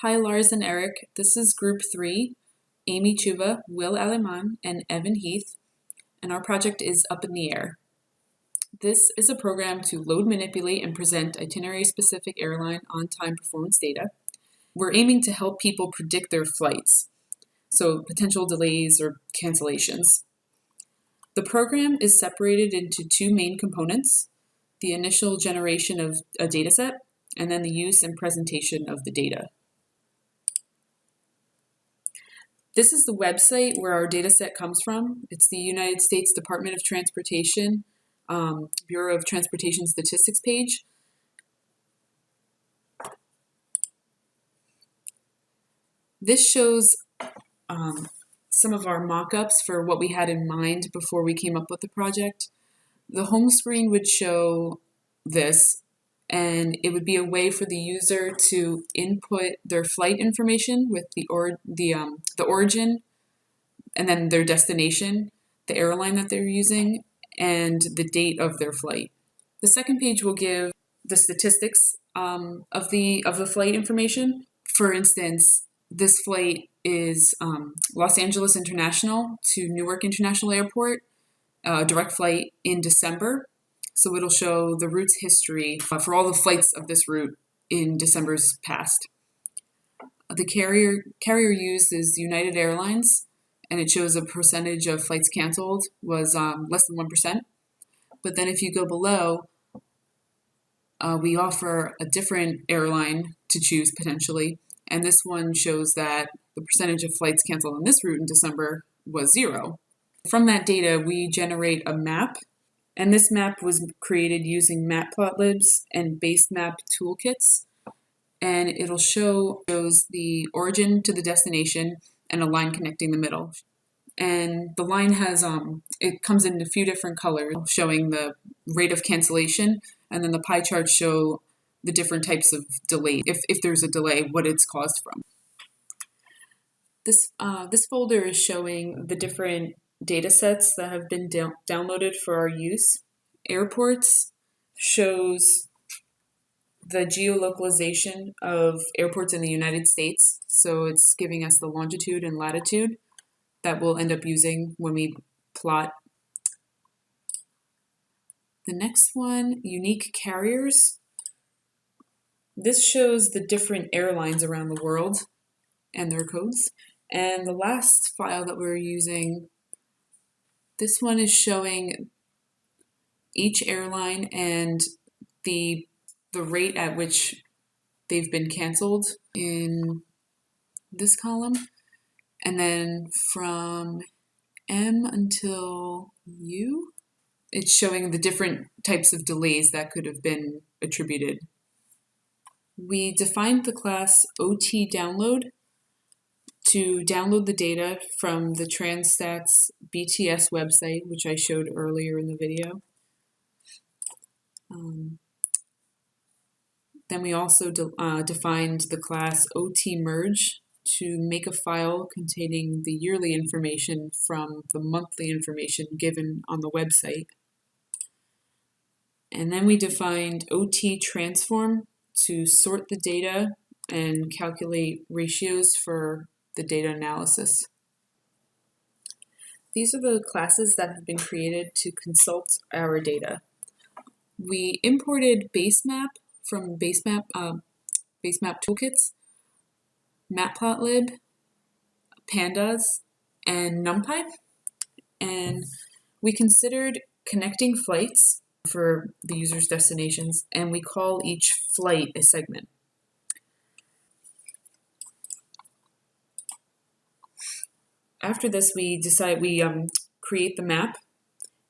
Hi, Lars and Eric. This is Group 3, Amy Chuba, Will Aleman, and Evan Heath, and our project is Up in the Air. This is a program to load, manipulate, and present itinerary-specific airline on-time performance data. We're aiming to help people predict their flights, so potential delays or cancellations. The program is separated into two main components: the initial generation of a dataset, and then the use and presentation of the data. This is the website where our dataset comes from. It's the United States Department of Transportation, Bureau of Transportation Statistics page. This shows some of our mock-ups for what we had in mind before we came up with the project. The home screen would show this, and it would be a way for the user to input their flight information with the origin, and then their destination, the airline that they're using, and the date of their flight. The second page will give the statistics of the flight information. For instance, this flight is Los Angeles International to Newark International Airport, direct flight in December. So it'll show the route's history for all the flights of this route in December's past. The carrier used is United Airlines, and it shows a percentage of flights canceled was less than 1%. But then if you go below, we offer a different airline to choose potentially, and this one shows that the percentage of flights canceled on this route in December was 0. From that data, we generate a map, and this map was created using Matplotlibs and Basemap toolkits, and it'll shows the origin to the destination and a line connecting the middle. And the line has, it comes in a few different colors, showing the rate of cancellation, and then the pie charts show the different types of delay, if there's a delay, what it's caused from. This folder is showing the different data sets that have been downloaded for our use. Airports shows the geolocalization of airports in the United States. So it's giving us the longitude and latitude that we'll end up using when we plot. The next one, unique carriers. This shows the different airlines around the world and their codes. And the last file that we're using, this one is showing each airline and the rate at which they've been canceled in this column. And then from M until U, it's showing the different types of delays that could have been attributed. We defined the class OT download to download the data from the Transstats BTS website, which I showed earlier in the video. Then we also defined the class OT merge to make a file containing the yearly information from the monthly information given on the website. And then we defined OT transform to sort the data and calculate ratios for the data analysis. These are the classes that have been created to consult our data. We imported Basemap from Basemap toolkits, Matplotlib, Pandas, and NumPy. And we considered connecting flights for the user's destinations, and we call each flight a segment. After this, we create the map,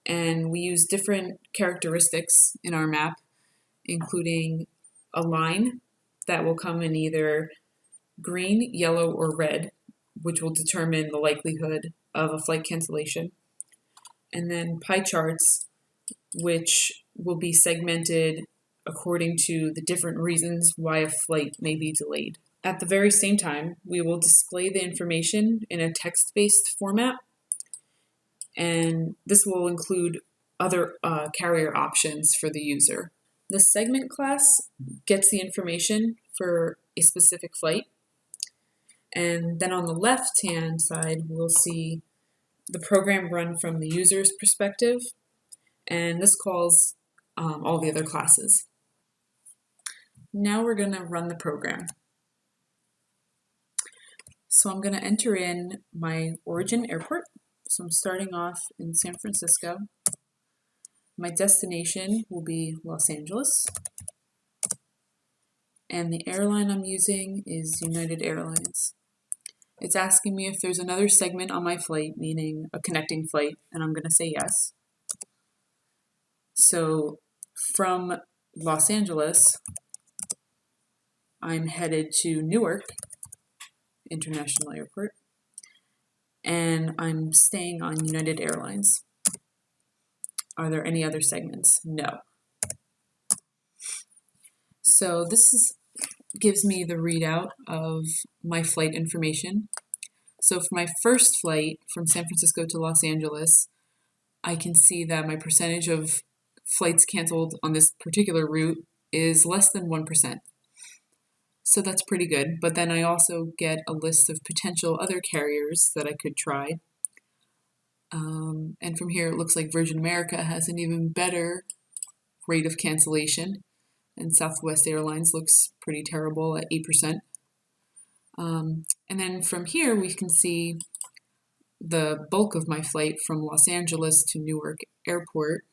and we use different characteristics in our map, including a line that will come in either green, yellow, or red, which will determine the likelihood of a flight cancellation. And then pie charts, which will be segmented according to the different reasons why a flight may be delayed. At the very same time, we will display the information in a text-based format, and this will include other carrier options for the user. The segment class gets the information for a specific flight, And then on the left-hand side, we'll see the program run from the user's perspective, and this calls all the other classes. Now we're going to run the program. So I'm going to enter in my origin airport. So I'm starting off in San Francisco. My destination will be Los Angeles. And the airline I'm using is United Airlines. It's asking me if there's another segment on my flight, meaning a connecting flight, and I'm going to say yes. So from Los Angeles, I'm headed to Newark International Airport, and I'm staying on United Airlines. Are there any other segments? No. So this gives me the readout of my flight information. So for my first flight from San Francisco to Los Angeles, I can see that my percentage of flights canceled on this particular route is less than 1%. So that's pretty good. But then I also get a list of potential other carriers that I could try. And from here, it looks like Virgin America has an even better rate of cancellation, and Southwest Airlines looks pretty terrible at 8%. And then from here, we can see the bulk of my flight from Los Angeles to Newark Airport.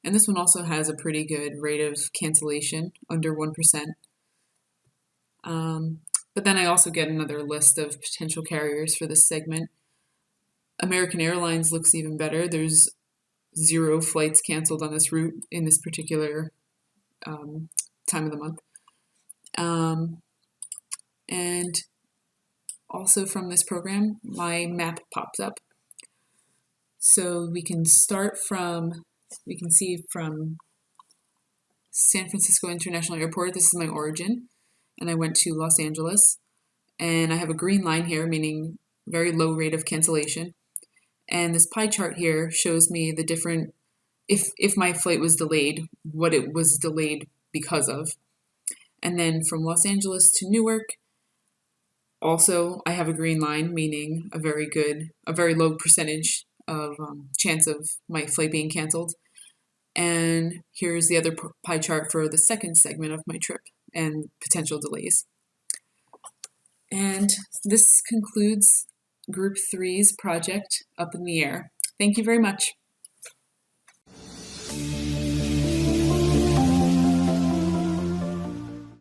And this one also has a pretty good rate of cancellation, under 1%. But then I also get another list of potential carriers for this segment. American Airlines looks even better. There's 0 flights canceled on this route in this particular time of the month. And also from this program, my map pops up. So we can see from San Francisco International Airport, this is my origin, and I went to Los Angeles, and I have a green line here, meaning very low rate of cancellation. And this pie chart here shows me the different, if my flight was delayed, what it was delayed because of. And then from Los Angeles to Newark, also I have a green line, meaning a very low percentage of chance of my flight being canceled. And here's the other pie chart for the second segment of my trip and potential delays. And this concludes Group 3's project, Up in the Air. Thank you very much.